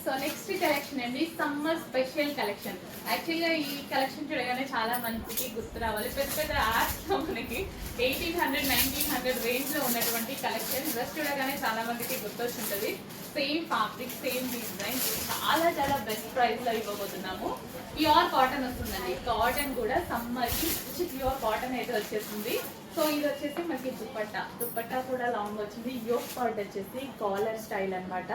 So next collection అండి summer special collection. యాక్చువల్గా ఈ కలెక్షన్ చూడగానే చాలా మందికి గుర్తు రావాలి. పెద్ద పెద్ద యాడ్స్లో మనకి 1800 1900 రేంజ్లో ఉన్నటువంటి కలెక్షన్ డ్రెస్ చూడగానే చాలా మందికి గుర్తొచ్చుంటుంది. సేమ్ ఫ్యాబ్రిక్ సేమ్ డిజైన్ చాలా చాలా బెస్ట్ ప్రైస్లో ఇవ్వబోతున్నాము. ప్యూర్ కాటన్ వస్తుందండి. కాటన్ కూడా సమ్మర్కి మంచి ప్యూర్ కాటన్ అయితే వచ్చేస్తుంది. సో ఇది వచ్చేసి మనకి దుప్పట్టా కూడా లాంగ్ వచ్చింది. యోక్ పార్ట్ వచ్చేసి కాలర్ స్టైల్ అనమాట.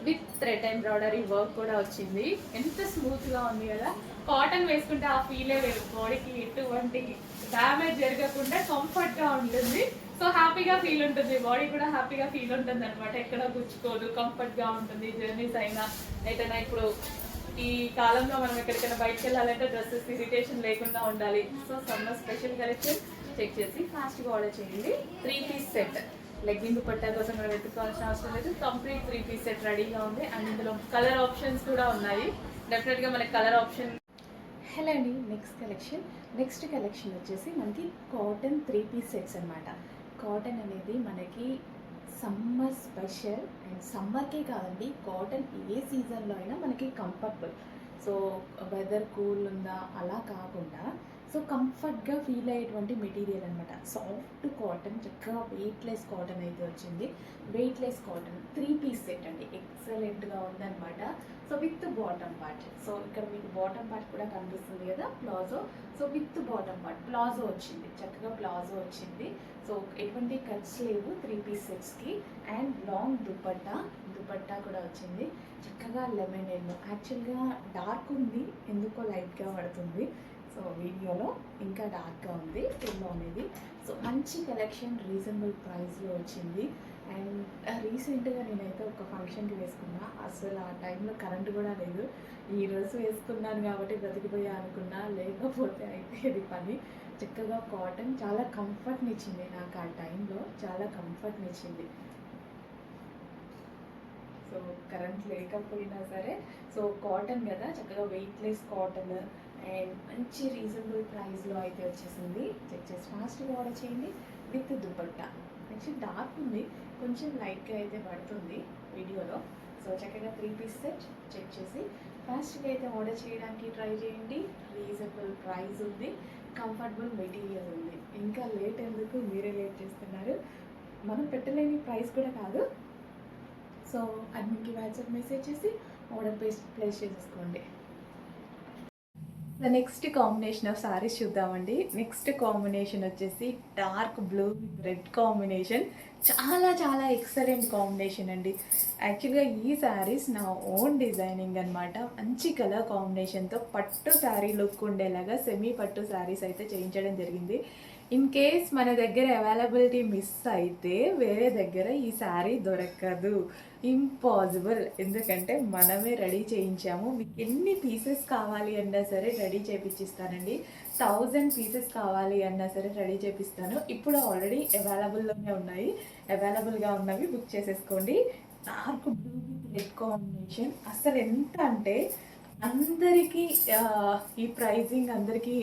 విత్ థ్రెడ్ ఎంబ్రాయిడరీ వర్క్ కూడా వచ్చింది. ఎంత స్మూత్ గా ఉంది కదా. కాటన్ వేసుకుంటే ఆ ఫీలే వేరు. బాడీకి ఎటువంటి డ్యామేజ్ జరగకుండా కంఫర్ట్ గా ఉంటుంది. సో హ్యాపీగా ఫీల్ ఉంటుంది. బాడీ కూడా హ్యాపీగా ఫీల్ ఉంటుంది అనమాట. ఎక్కడ గుచ్చుకోదు, కంఫర్ట్ గా ఉంటుంది. జర్నీస్ అయినా ఏదైనా ఇప్పుడు ఈ కాలంలో మనం ఎక్కడికైనా బయటకు వెళ్ళాలంటే డ్రెస్సెస్ ఇరిటేషన్ లేకుండా ఉండాలి. So summer special collection check చేసి ఫాస్ట్గా ఆర్డర్ చేయండి. 3 పీస్ సెట్ లెగ్గింగ్ దుపట్టా కోసం మనం వెతుక్కోవాల్సిన అవసరం లేదు. కంప్లీట్ 3 పీస్ సెట్ రెడీగా ఉంది. అండ్ ఇందులో కలర్ ఆప్షన్స్ కూడా ఉన్నాయి. డెఫినెట్గా మనకి కలర్ ఆప్షన్. హలో అండి, నెక్స్ట్ కలెక్షన్ వచ్చేసి మనకి కాటన్ 3 పీస్ సెట్స్ అనమాట. కాటన్ అనేది మనకి సమ్మర్ స్పెషల్. అండ్ సమ్మర్కే కాదండి, కాటన్ ఏ సీజన్లో అయినా మనకి కంఫర్టబుల్. సో వెదర్ కూల్ ఉందా అలా కాకుండా సో కంఫర్ట్గా ఫీల్ అయ్యేటువంటి మెటీరియల్ అనమాట. సాఫ్ట్ కాటన్, చక్కగా వెయిట్లెస్ కాటన్ అయితే వచ్చింది. వెయిట్లెస్ కాటన్ 3 పీస్ సెట్ అండి. ఎక్సలెంట్గా ఉందన్నమాట. So with bottom part. So ఇక్కడ మీకు బాటమ్ పార్ట్ కూడా కనిపిస్తుంది కదా, palazzo. So with bottom part palazzo వచ్చింది. చక్కగా ప్లాజో వచ్చింది. సో ఎటువంటి కట్స్ లేవు 3 పీస్ సెట్స్కి. అండ్ లాంగ్ దుపట్టా కూడా వచ్చింది. చక్కగా లెమన్ ఎల్లో. యాక్చువల్గా డార్క్ ఉంది, ఎందుకో లైట్గా పడుతుంది. సో వీడియోలో ఇంకా డార్క్గా ఉంది ఎల్లో అనేది. సో మంచి కలెక్షన్ రీజనబుల్ ప్రైస్లో వచ్చింది. అండ్ రీసెంట్గా నేనైతే ఒక ఫంక్షన్కి వేసుకున్నా. అసలు ఆ టైంలో కరెంట్ కూడా లేదు. ఈ డ్రెస్ వేసుకున్నాను కాబట్టి బ్రతికిపోయా అనుకున్నా, లేకపోతే అయితే ఇది పని. చక్కగా కాటన్ చాలా కంఫర్ట్ని ఇచ్చింది నాకు. ఆ టైంలో చాలా కంఫర్ట్ని ఇచ్చింది. సో కరెంట్ లేకపోయినా సరే సో కాటన్ కదా, చక్కగా వెయిట్లెస్ కాటన్. అండ్ మంచి రీజనబుల్ ప్రైస్లో అయితే వచ్చేసింది. చెక్ చేసి ఫాస్ట్గా ఆర్డర్ చేయండి. విత్ దుపట్టా. నెక్స్ట్ డార్క్ ఉంది, కొంచెం లైట్గా అయితే పడుతుంది వీడియోలో. సో చక్కగా 3 పీస్ సెట్ చెక్ చేసి ఫాస్ట్గా అయితే ఆర్డర్ చేయడానికి ట్రై చేయండి. రీజనబుల్ ప్రైస్ ఉంది, కంఫర్టబుల్ మెటీరియల్ ఉంది. ఇంకా లేట్ ఎందుకు, మీరే లేట్ చేస్తున్నారు. మనం పెట్టలేని ప్రైస్ కూడా కాదు. సో అడ్మిన్కి వాట్సాప్ మెసేజ్ చేసి ఆర్డర్ ప్లేస్ చేసేసుకోండి. నెక్స్ట్ కాంబినేషన్ ఆఫ్ సారీస్ చూద్దామండి. నెక్స్ట్ కాంబినేషన్ వచ్చేసి dark blue with red combination. చాలా చాలా ఎక్సలెంట్ కాంబినేషన్ అండి. యాక్చువల్గా ఈ శారీస్ నా ఓన్ డిజైనింగ్ అనమాట. మంచి కలర్ కాంబినేషన్తో పట్టు శారీ లుక్ ఉండేలాగా సెమీ పట్టు శారీస్ అయితే చేయించడం జరిగింది. ఇన్ కేస్ మన దగ్గర అవైలబిలిటీ మిస్ అయితే వేరే దగ్గర ఈ శారీ దొరకదు, ఇంపాసిబుల్. ఎందుకంటే మనమే రెడీ చేయించాము. మీకు ఎన్ని పీసెస్ కావాలి అన్నా సరే రెడీ చేయించిస్తానండి. 1000 పీసెస్ కావాలి అన్నా సరే రెడీ చేపిస్తాను. ఇప్పుడు ఆల్రెడీ అవైలబుల్లోనే ఉన్నాయి. అవైలబుల్గా ఉన్నవి బుక్ చేసేసుకోండి. Dark blue with red combination. అసలు ఎంత అంటే అందరికీ ఈ ప్రైజింగ్ అందరికీ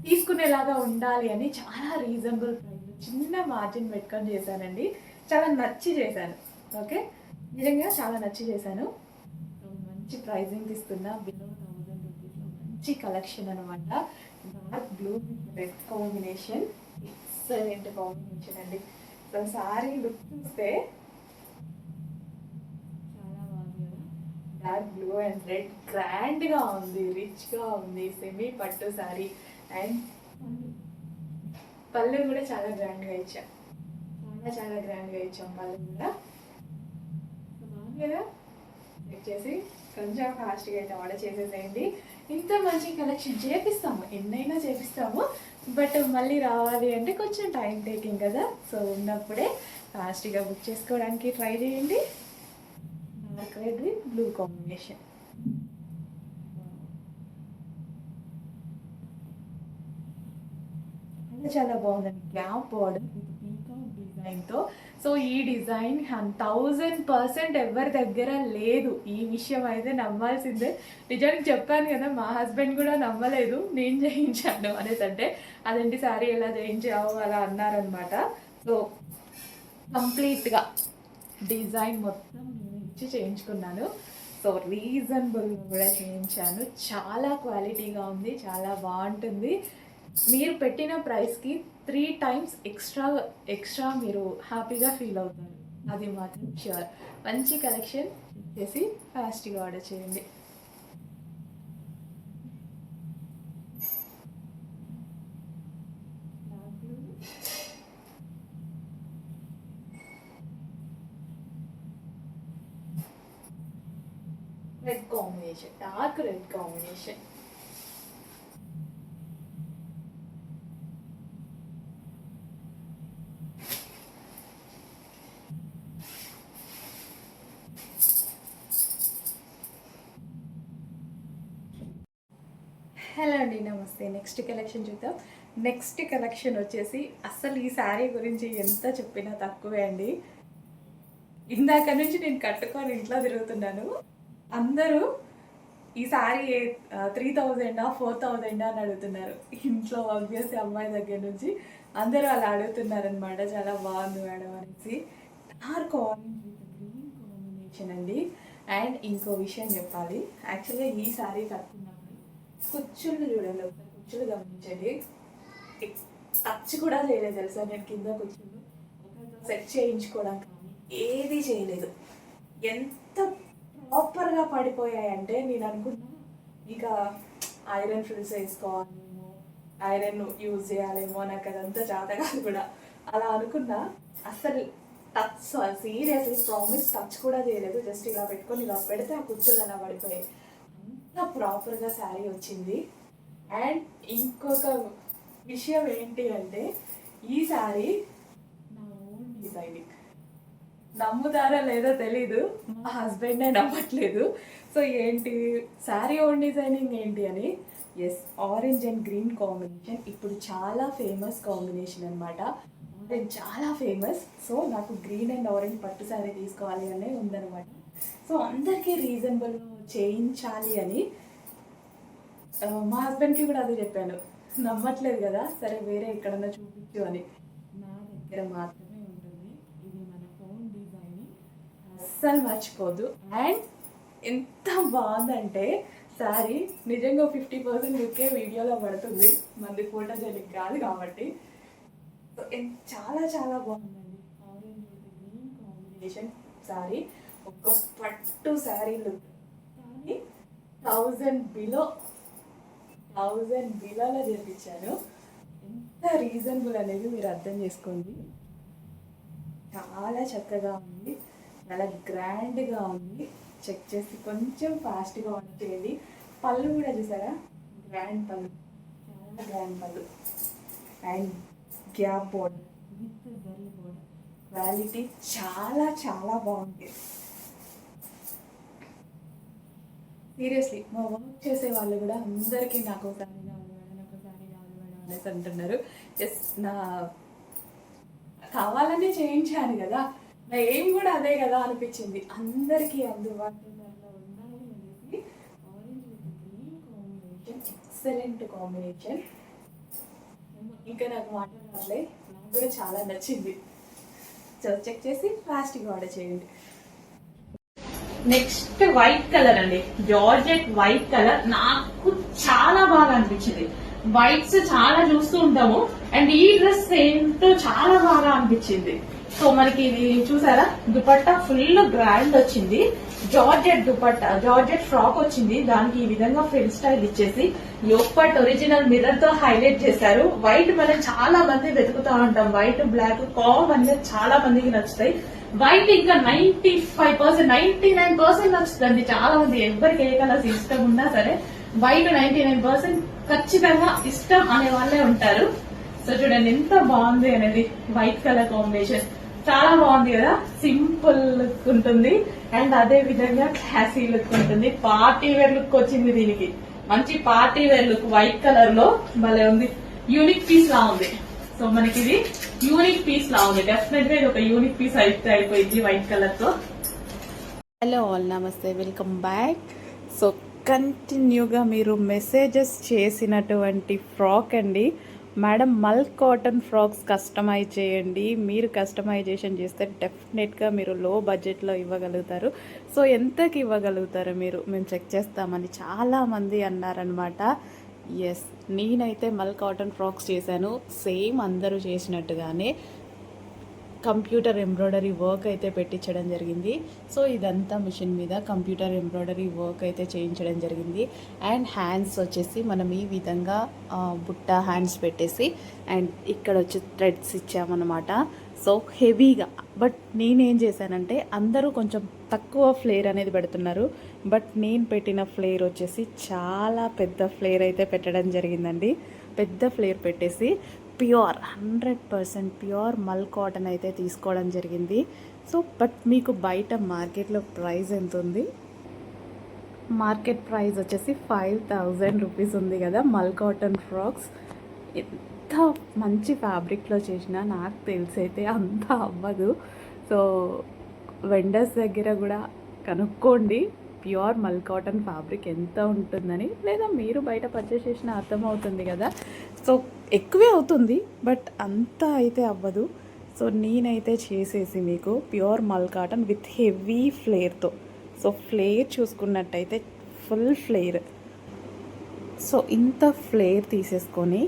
తీసుకునేలాగా ఉండాలి అని చాలా రీజనబుల్ ప్రైస్, చిన్న మార్జిన్ పెట్టుకొని చేశానండి. చాలా నచ్చి చేశాను. ఓకే, నిజంగా చాలా నచ్చి చేశాను. మంచి ప్రైజింగ్ ఇస్తున్నా. బిలో 1000 రూపీస్లో మంచి కలెక్షన్ అనమాట. Dark blue with red combination, excellent combination అండి. సో సారీ లుక్ చూస్తే చాలా బాగుంది కదా. డార్క్ బ్లూ అండ్ రెడ్ గ్రాండ్గా ఉంది, రిచ్గా ఉంది. సెమీ పట్టు సారీ. అండ్ పళ్ళు కూడా చాలా గ్రాండ్గా ఇచ్చాం. చాలా గ్రాండ్గా ఇచ్చాం పళ్ళు కూడా. బాగుంది కదా. వచ్చేసి కొంచెం ఫాస్ట్గా అయితే ఆర్డర్ చేసేసేయండి. ఇంత మంచి కలెక్షన్ చేపిస్తాము, ఎన్నైనా చేపిస్తాము. బట్ మళ్ళీ రావాలి అంటే కొంచెం టైం టేకింగ్ కదా. సో ఉన్నప్పుడే ఫాస్ట్గా బుక్ చేసుకోవడానికి ట్రై చేయండి. Dark red with blue combination. చాలా బాగుందండి. గ్యాప్ బార్డర్ విత్ పీకాక్ డిజైన్తో. సో ఈ డిజైన్ 1000% ఎవరి దగ్గర లేదు. ఈ విషయం అయితే నమ్మాల్సిందే. నిజానికి చెప్పాను కదా, మా హస్బెండ్ కూడా నమ్మలేదు నేను చేయించాను అనేసి. అంటే అదేంటి శారీ ఎలా చేయించావు అలా అన్నారనమాట. సో కంప్లీట్గా డిజైన్ మొత్తం నేను ఇచ్చి చేయించుకున్నాను. సో రీజనబుల్ కూడా చేయించాను. చాలా క్వాలిటీగా ఉంది, చాలా బాగుంటుంది. మీరు పెట్టిన ప్రైస్కి 3 times ఎక్స్ట్రా మీరు హ్యాపీగా ఫీల్ అవుతారు, అది మాత్రం ష్యూర్. మంచి కలెక్షన్ చేసి ఫాస్ట్గా ఆర్డర్ చేయండి. Red combination, dark red combination. Hello అండి, నమస్తే. నెక్స్ట్ కలెక్షన్ చూద్దాం. నెక్స్ట్ కలెక్షన్ వచ్చేసి అసలు ఈ శారీ గురించి ఎంత చెప్పినా తక్కువే అండి. ఇందాక నుంచి నేను కట్టుకొని ఇంట్లో తిరుగుతున్నాను. అందరూ ఈ శారీ 3000 4000 అని అడుగుతున్నారు. ఇంట్లో ఆబ్వియస్లీ అమ్మాయి దగ్గర నుంచి అందరూ అలా అడుగుతున్నారు అనమాట. చాలా బాగుంది మేడం అనేసి. Dark orange with green combination అండి. అండ్ ఇంకో విషయం చెప్పాలి, యాక్చువల్గా ఈ శారీ కట్టుకున్నప్పుడు కుచ్చుళ్ళు చూడండి, ఒకసారి కుచ్చుళ్ళు గమనించండి. టచ్ కూడా చేయలేదు తెలుసా నేను కింద కుచ్చుళ్ళు. సెట్ చేయించుకోవడం కానీ ఏది చేయలేదు. ఎంత ప్రాపర్గా పడిపోయాయంటే నేను అనుకున్నా ఇక ఐరన్ ఫ్రిల్స్ వేసుకోవాలేమో, ఐరన్ యూజ్ చేయాలేమో, నాకు అదంతా చేత కాదు కూడా అలా అనుకున్నా. అసలు టచ్ సీరియస్లీ ప్రామిస్ టచ్ కూడా చేయలేదు. జస్ట్ ఇలా పెట్టుకొని ఇలా పెడితే ఆ కుచ్చులు అలా పడిపోయాయి. అంత ప్రాపర్గా శారీ వచ్చింది. అండ్ ఇంకొక విషయం ఏంటి అంటే ఈ శారీ నా ఓన్ డిజైనింగ్. నమ్ముతారో లేదో తెలీదు, మా హస్బెండే నమ్మట్లేదు. సో ఏంటి శారీ ఓన్ డిజైనింగ్ ఏంటి అని. Yes, orange and green combination ఇప్పుడు చాలా ఫేమస్ కాంబినేషన్ అనమాట. ఆరెంజ్ చాలా ఫేమస్. సో నాకు గ్రీన్ అండ్ ఆరెంజ్ పట్టు శారీ తీసుకోవాలి అనే ఉందన్నమాట. సో అందరికీ రీజనబుల్గా చేయించాలి అని మా హస్బెండ్కి కూడా అదే చెప్పాను. నమ్మట్లేదు కదా, సరే వేరే ఎక్కడన్నా చూపించు అని. నా దగ్గర మాత్రమే ఉంటుంది, ఇది మన ఓన్ డిజైనింగ్, అస్సలు మర్చిపోదు. అండ్ ఎంత బాగుందంటే శారీ నిజంగా 50% లుక్కే వీడియోలో పడుతుంది, మంది ఫోటోజెనిక్ కాదు కాబట్టి. చాలా చాలా బాగుందండి. ఆరెంజ్ గ్రీన్ కాంబినేషన్ శారీ, ఒక పట్టు శారీ లుక్. కానీ 1000 బిలోలో చేయించాను. ఎంత రీజనబుల్ అనేది మీరు అర్థం చేసుకోండి. చాలా చక్కగా ఉంది, చాలా గ్రాండ్గా ఉంది. చెక్ చేసి కొంచెం ఫాస్ట్గా ఆర్డర్ చేయండి. పళ్ళు కూడా చూసారా, గ్రాండ్ పళ్ళు, చాలా గ్రాండ్ పళ్ళు. And gap border with zari border, quality చాలా చాలా బాగుంది. సీరియస్లీ మా వర్క్ చేసే వాళ్ళు కూడా అందరికీ నాకు శారీ కావాలి మేడం, నాకు శారీ కావాలి మేడం అనేసి అంటున్నారు. ఎస్, నా కావాలనే చేయించాను కదా, నా ఏం కూడా అదే కదా అనిపించింది. అందరికీ అందుబాటులో ఉండాలి అనేసి orange with green combination, excellent combination. ఇంకా నాకు మాట్లాడాలి, నాకు కూడా చాలా నచ్చింది. సో చెక్ చేసి ఫాస్ట్గా ఆర్డర్ చేయండి. నెక్స్ట్ వైట్ కలర్ అండి, జార్జెట్ వైట్ కలర్. నాకు చాలా బాగా అనిపించింది. వైట్స్ చాలా చూస్తూ ఉంటాము, అండ్ ఈ డ్రెస్ ఏంటో చాలా బాగా అనిపించింది. సో మనకి ఇది చూసారా, దుపట్టా ఫుల్ గ్రాండ్ వచ్చింది. జార్జెట్ దుపట్టా, జార్జెట్ ఫ్రాక్ వచ్చింది. దానికి ఈ విధంగా ఫ్రిల్ స్టైల్ ఇచ్చేసి యోగపాట్ ఒరిజినల్ మిర్రర్ తో హైలైట్ చేశారు. వైట్ మనం చాలా మంది వెతుకుతా ఉంటాం, వైట్ బ్లాక్ కామన్ గా చాలా మందికి నచ్చుతాయి. వైట్ ఇంకా 95%, 99% నచ్చుతుంది చాలా మంది. ఎవరికి ఏ కలర్స్ ఇష్టం ఉన్నా సరే వైట్ 99% ఖచ్చితంగా ఇష్టం అనే వాళ్ళే ఉంటారు. సో చూడండి ఎంత బాగుంది అనేది, వైట్ కలర్ కాంబినేషన్ చాలా బాగుంది కదా. సింపుల్ లుక్ ఉంటుంది అండ్ అదే విధంగా క్లాసీ లుక్ ఉంటుంది. పార్టీ వేర్ లుక్ వచ్చింది దీనికి, మంచి party wear look white colour లో భలే ఉంది. యూనిక్ పీస్ లా ఉంది. సో మనకి ఇది యూనిక్ పీస్ లా ఉంది. డెఫినెట్ గా ఇది ఒక యూనిక్ పీస్ అయితే అయిపోయింది వైట్ కలర్ తో. హలో ఆల్, నమస్తే, వెల్కమ్ బ్యాక్. సో కంటిన్యూగా మీరు మెసేజెస్ చేసినటువంటి ఫ్రాక్ అండి, మేడం మల్ కాటన్ ఫ్రాక్స్ కస్టమైజ్ చేయండి, మీరు కస్టమైజేషన్ చేస్తే డెఫినెట్గా మీరు లో బడ్జెట్లో ఇవ్వగలుగుతారు. సో ఎంతకి ఇవ్వగలుగుతారు మీరు, మేము చెక్ చేస్తామని చాలామంది అన్నారనమాట. ఎస్, నేనైతే మల్ కాటన్ ఫ్రాక్స్ చేశాను, సేమ్ అందరూ చేసినట్టుగానే కంప్యూటర్ ఎంబ్రాయిడరీ వర్క్ అయితే పెట్టించడం జరిగింది. సో ఇదంతా మిషన్ మీద కంప్యూటర్ ఎంబ్రాయిడరీ వర్క్ అయితే చేయించడం జరిగింది. అండ్ హ్యాండ్స్ వచ్చేసి మనం ఈ విధంగా బుట్ట హ్యాండ్స్ పెట్టేసి అండ్ ఇక్కడ వచ్చి థ్రెడ్స్ ఇచ్చామన్నమాట. సో హెవీగా, బట్ నేనేం చేశానంటే అందరూ కొంచెం తక్కువ ఫ్లేర్ అనేది పెడుతున్నారు, బట్ నేను పెట్టిన ఫ్లేర్ వచ్చేసి చాలా పెద్ద ఫ్లేర్ అయితే పెట్టడం జరిగిందండి. పెద్ద ఫ్లేర్ పెట్టేసి ప్యూర్ 100% ప్యూర్ మల్ కాటన్ అయితే తీసుకోవడం జరిగింది. సో బట్ మీకు బయట మార్కెట్లో ప్రైస్ ఎంత ఉంది? మార్కెట్ ప్రైస్ వచ్చేసి 5000 రూపీస్ ఉంది కదా మల్ కాటన్ ఫ్రాక్స్. ఎంత మంచి ఫ్యాబ్రిక్లో చేసినా నాకు తెలిసి అయితే అంత అవ్వదు. సో వెండర్స్ దగ్గర కూడా కనుక్కోండి ప్యూర్ మల్ కాటన్ ఫ్యాబ్రిక్ ఎంత ఉంటుందని, లేదా మీరు బయట పర్చేస్ చేసిన అర్థమవుతుంది కదా. సో ఎక్కువే అవుతుంది, బట్ అంత అయితే అవ్వదు. సో నేనైతే చేసేసి మీకు pure mul cotton with heavy ఫ్లేర్తో, సో ఫ్లేర్ చూసుకున్నట్టయితే ఫుల్ ఫ్లేర్. సో ఇంత ఫ్లేర్ తీసేసుకొని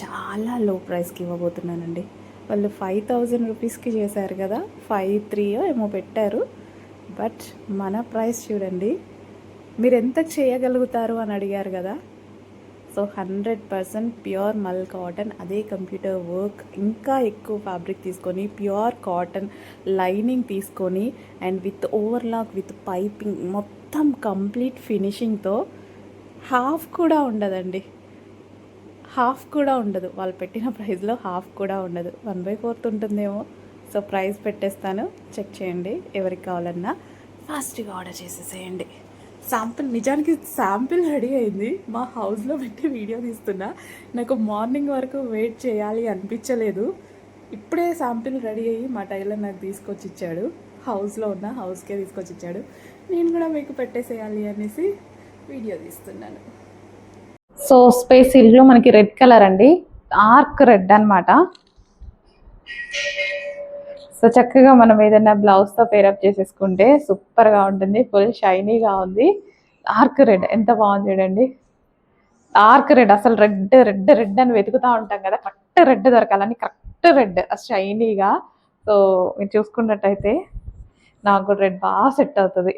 చాలా లో ప్రైస్కి ఇవ్వబోతున్నానండి. వాళ్ళు 5000 రూపీస్కి చేశారు కదా, 53 ఏమో పెట్టారు. బట్ మన ప్రైస్ చూడండి, మీరు ఎంత చేయగలుగుతారు అని అడిగారు కదా. సో 100% ప్యూర్ మల్ కాటన్, అదే కంప్యూటర్ వర్క్, ఇంకా ఎక్కువ ఫ్యాబ్రిక్ తీసుకొని ప్యూర్ కాటన్ లైనింగ్ తీసుకొని and with overlock with piping మొత్తం కంప్లీట్ ఫినిషింగ్తో. హాఫ్ కూడా ఉండదండి, హాఫ్ కూడా ఉండదు. వాళ్ళు పెట్టిన ప్రైస్లో హాఫ్ కూడా ఉండదు, 1/4 ఉంటుందేమో. సో ప్రైస్ పెట్టేస్తాను, చెక్ చేయండి. ఎవరికి కావాలన్నా ఫాస్ట్గా ఆర్డర్ చేసేసేయండి. శాంపిల్, నిజానికి శాంపిల్ రెడీ అయింది, మా హౌస్లో పెట్టి వీడియో తీస్తున్నా. నాకు మార్నింగ్ వరకు వెయిట్ చేయాలి అనిపించలేదు. ఇప్పుడే శాంపిల్ రెడీ అయ్యి మా టైలర్ నాకు తీసుకొచ్చి ఇచ్చాడు, హౌస్లో ఉన్న హౌస్కే తీసుకొచ్చి ఇచ్చాడు. నేను కూడా మీకు పెట్టేసేయాలి అనేసి వీడియో తీస్తున్నాను. సో స్పేస్ సిల్క్లో మనకి రెడ్ కలర్ అండి, డార్క్ రెడ్ అనమాట. సో చక్కగా మనం ఏదైనా బ్లౌజ్తో పేరప్ చేసేసుకుంటే సూపర్గా ఉంటుంది, ఫుల్ షైనీగా ఉంది. డార్క్ రెడ్ ఎంత బాగుంది చూడండి, డార్క్ రెడ్. అసలు రెడ్ రెడ్ రెడ్ అని వెతుకుతూ ఉంటాం కదా, కరెక్ట్ రెడ్ దొరకాలని, కరెక్ట్ రెడ్ షైనీగా. సో మీరు చూసుకున్నట్టయితే నాకు కూడా రెడ్ బాగా సెట్ అవుతుంది.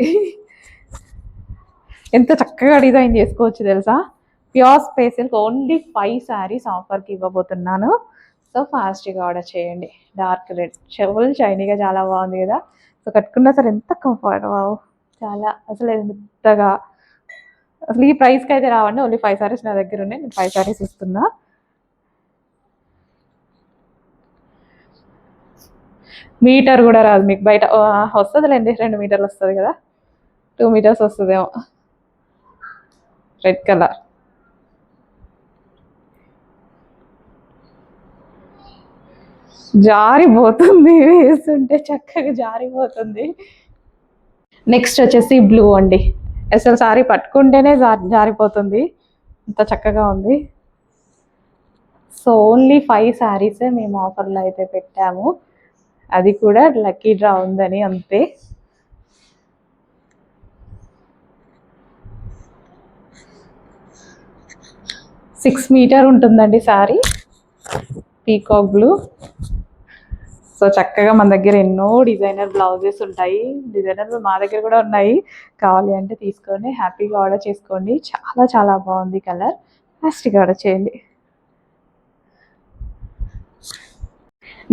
ఎంత చక్కగా డిజైన్ చేసుకోవచ్చు తెలుసా. ప్యూర్ స్పేస్ ఓన్లీ 5 శారీస్ ఆఫర్కి ఇవ్వబోతున్నాను. సో ఫాస్ట్గా ఆర్డర్ చేయండి. డార్క్ రెడ్ ఫుల్ షైనీగా చాలా బాగుంది కదా. సో కట్టుకున్నా సరే ఎంత కంఫర్ట్, చాలా అసలు ఎంతగా, అసలు ఈ ప్రైస్కి అయితే రావండి. ఓన్లీ 5 శారీస్ నా దగ్గర ఉన్నాయి, నేను 5 శారీస్ ఇస్తున్నా. మీటర్ కూడా రాదు మీకు, బయట వస్తుందిలేండి, 2 మీటర్లు వస్తుంది కదా, 2 మీటర్స్ వస్తుందేమో. రెడ్ కలర్ జారిపోతుంది, వేస్తుంటే చక్కగా జారిపోతుంది. నెక్స్ట్ వచ్చేసి బ్లూ అండి, అసలు సారీ పట్టుకుంటేనే జారిపోతుంది, అంత చక్కగా ఉంది. సో ఓన్లీ 5 శారీసే మేము ఆఫర్లో అయితే పెట్టాము, అది కూడా లక్కీ డ్రా ఉందని అంతే. సిక్స్ మీటర్ ఉంటుందండి శారీ, పీకాక్ బ్లూ. సో చక్కగా మన దగ్గర ఎన్నో డిజైనర్ బ్లౌజెస్ ఉంటాయి, డిజైనర్ మా దగ్గర కూడా ఉన్నాయి, కావాలి అంటే తీసుకొని హ్యాపీగా ఆర్డర్ చేసుకోండి. చాలా చాలా బాగుంది కలర్, ఫాస్ట్గా ఆర్డర్ చేయండి.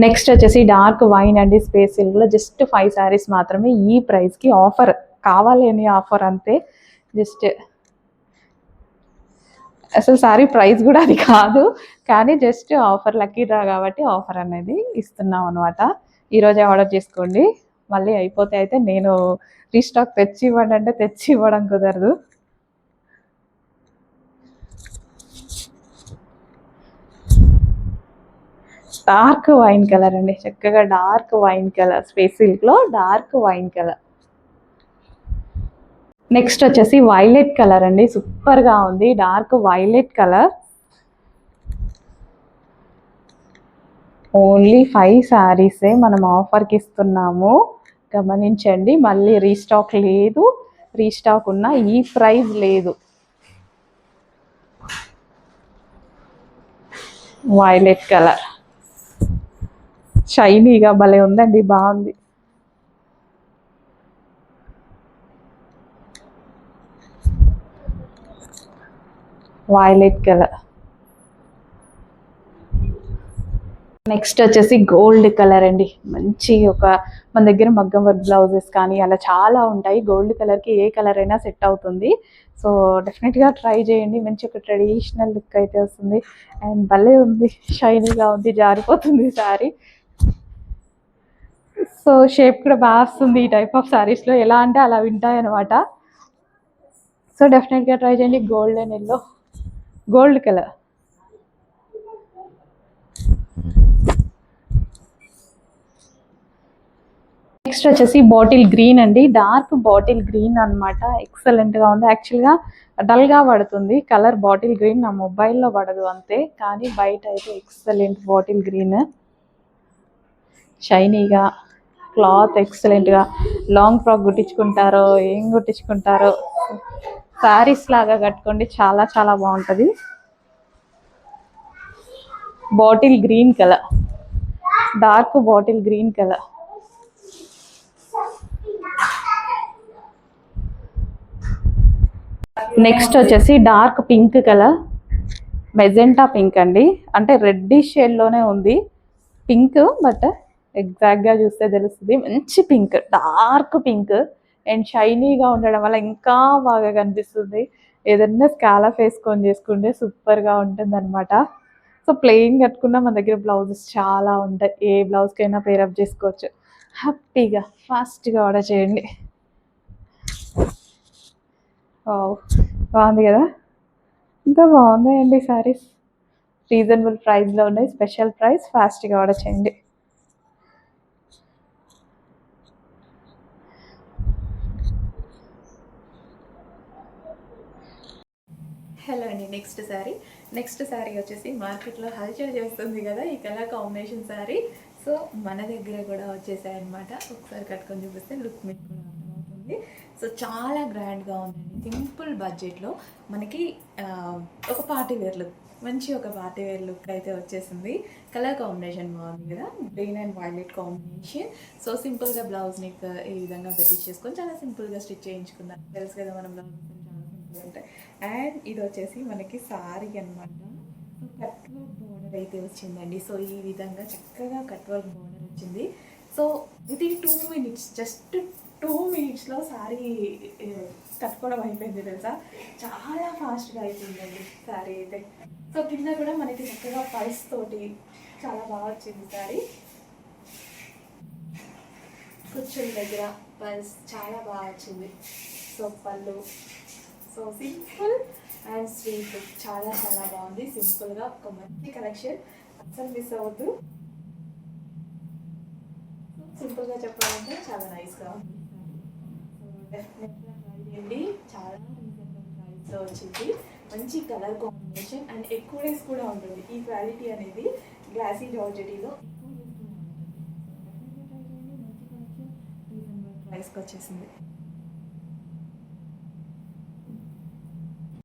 నెక్స్ట్ వచ్చేసి డార్క్ వైన్ అండి, స్పేస్ సిల్క్లో జస్ట్ 5 శారీస్ మాత్రమే ఈ ప్రైస్కి ఆఫర్, కావాలి అని ఆఫర్ అంతే. జస్ట్ అసలు సారీ ప్రైస్ కూడా అది కాదు, కానీ జస్ట్ ఆఫర్, లక్కీ డ్రా కాబట్టి ఆఫర్ అనేది ఇస్తున్నాం అనమాట. ఈరోజే ఆర్డర్ చేసుకోండి, మళ్ళీ అయిపోతే అయితే నేను రీస్టాక్ తెచ్చి ఇవ్వండి అంటే తెచ్చి ఇవ్వడం కుదరదు. డార్క్ వైన్ కలర్ అండి, చక్కగా డార్క్ వైన్ కలర్, స్పేస్ సిల్క్లో డార్క్ వైన్ కలర్. నెక్స్ట్ వచ్చేసి వైలెట్ కలర్ అండి, సూపర్గా ఉంది, డార్క్ వైలెట్ కలర్. ఓన్లీ 5 శారీసే మనం ఆఫర్కి ఇస్తున్నాము, గమనించండి. మళ్ళీ రీస్టాక్ లేదు, రీస్టాక్ ఉన్న ఈ ప్రైస్ లేదు. వైలెట్ కలర్ షైనీగా భలే ఉందండి, బాగుంది. Violet colour. నెక్స్ట్ వచ్చేసి గోల్డ్ కలర్ అండి. మంచి మన దగ్గర మగ్గం వర్క్ బ్లౌజెస్ కానీ అలా చాలా ఉంటాయి. గోల్డ్ కలర్కి ఏ కలర్ అయినా సెట్ అవుతుంది. సో డెఫినెట్గా ట్రై చేయండి. మంచి ఒక ట్రెడిషనల్ లుక్ అయితే వస్తుంది. అండ్ భలే ఉంది, షైనీగా ఉంది, జారిపోతుంది శారీ. సో షేప్ కూడా బాగా వస్తుంది ఈ టైప్ ఆఫ్ శారీస్లో. ఎలా అంటే అలా వింటాయి అనమాట. సో డెఫినెట్గా ట్రై చేయండి. Gold and yellow, gold colour. Next వచ్చేసి బాటిల్ గ్రీన్ అండి. డార్క్ బాటిల్ గ్రీన్ అనమాట. ఎక్సలెంట్గా ఉంది. యాక్చువల్గా డల్గా పడుతుంది కలర్ బాటిల్ గ్రీన్, నా మొబైల్లో పడదు అంతే, కానీ బయట అయితే ఎక్సలెంట్ బాటిల్ గ్రీన్. షైనీగా, క్లాత్ ఎక్సలెంట్గా. లాంగ్ ఫ్రాక్ కుట్టించుకుంటారో ఏం కుట్టించుకుంటారో శారీస్ లాగా కట్టుకోండి, చాలా చాలా బాగుంటుంది. Bottle green colour, dark bottle green colour. Next వచ్చేసి dark pink colour, magenta pink అండి. అంటే రెడ్డిష్ షేడ్లోనే ఉంది పింక్, బట్ ఎగ్జాక్ట్గా చూస్తే తెలుస్తుంది. మంచి పింక్, డార్క్ పింక్ అండ్ షైనీగా ఉండడం వల్ల ఇంకా బాగా కనిపిస్తుంది. ఏదన్నా స్కాలప్ వేసుకొని చేసుకుంటే సూపర్గా ఉంటుంది అనమాట. సో ప్లెయిన్ కట్టుకున్న మన దగ్గర బ్లౌజెస్ చాలా ఉంటాయి. ఏ బ్లౌజ్కైనా పేరప్ చేసుకోవచ్చు. హ్యాపీగా ఫాస్ట్గా ఆర్డర్ చేయండి. బాగుంది కదా, ఇంకా బాగున్నాయండి శారీస్. రీజనబుల్ ప్రైస్లో ఉన్నాయి, స్పెషల్ ప్రైస్. ఫాస్ట్గా ఆర్డర్ చేయండి. హలో అండి. నెక్స్ట్ శారీ వచ్చేసి మార్కెట్లో హల్చల్ చేస్తుంది కదా ఈ కలర్ కాంబినేషన్ శారీ. సో మన దగ్గర కూడా వచ్చేసాయి అనమాట. ఒకసారి కట్టుకొని చూపిస్తే లుక్ మీకు కూడా అర్థమవుతుంది. సో చాలా గ్రాండ్గా ఉందండి. సింపుల్ బడ్జెట్లో మనకి ఒక పార్టీ వేర్ లుక్, మంచి ఒక పార్టీ వేర్ లుక్ అయితే వచ్చేసింది. కలర్ కాంబినేషన్ బాగుంది కదా, green and violet combination. So సింపుల్గా బ్లౌజ్ని ఈ విధంగా పెట్టించేసుకొని చాలా సింపుల్గా స్టిచ్ చేయించుకుందాం. తెలుసు కదా మనం బ్లౌజ్ చాలా సింపుల్గా ఉంటాయి. అండ్ ఇది వచ్చేసి మనకి సారీ అనమాట. సో కట్ వర్క్ బోర్డర్ అయితే వచ్చిందండి. సో ఈ విధంగా చక్కగా కట్ వర్క్ బోర్డర్ వచ్చింది. సో ఇది 2 minutes, జస్ట్ 2 minutesలో శారీ కట్టుకోవడం అయిపోయింది తెలుసా. చాలా ఫాస్ట్గా అయిపోయిందండి శారీ అయితే. సో కింద కూడా మనకి చక్కగా పల్స్ తోటి చాలా బాగా వచ్చింది శారీ. కూర్చొని దగ్గర పల్స్ చాలా బాగా వచ్చింది. సో పళ్ళు, సో సింపుల్ అండ్ స్వీట్, చాలా చాలా బాగుంది. సింపుల్గా ఒక మంచి కలెక్షన్, అసలు మిస్ అవ్వద్దు. సింపుల్గా చెప్పాలంటే చాలా నైస్గా ఉంది. సో డెఫినెట్గా ట్రై చేయండి. చాలా రీజనబుల్ ప్రైస్లో వచ్చింది. మంచి కలర్ కాంబినేషన్ అండ్ ఎక్కువ డేస్ కూడా ఉంటుంది. ఈ క్వాలిటీ అనేది గ్లాసీ జార్జెటీలో ఎక్కువ డేస్ కూడా ఉంటుంది. డెఫినెట్గా ట్రై చేయండి. మంచి కలెక్షన్ రీజనబుల్ ప్రైస్కి వచ్చేసింది.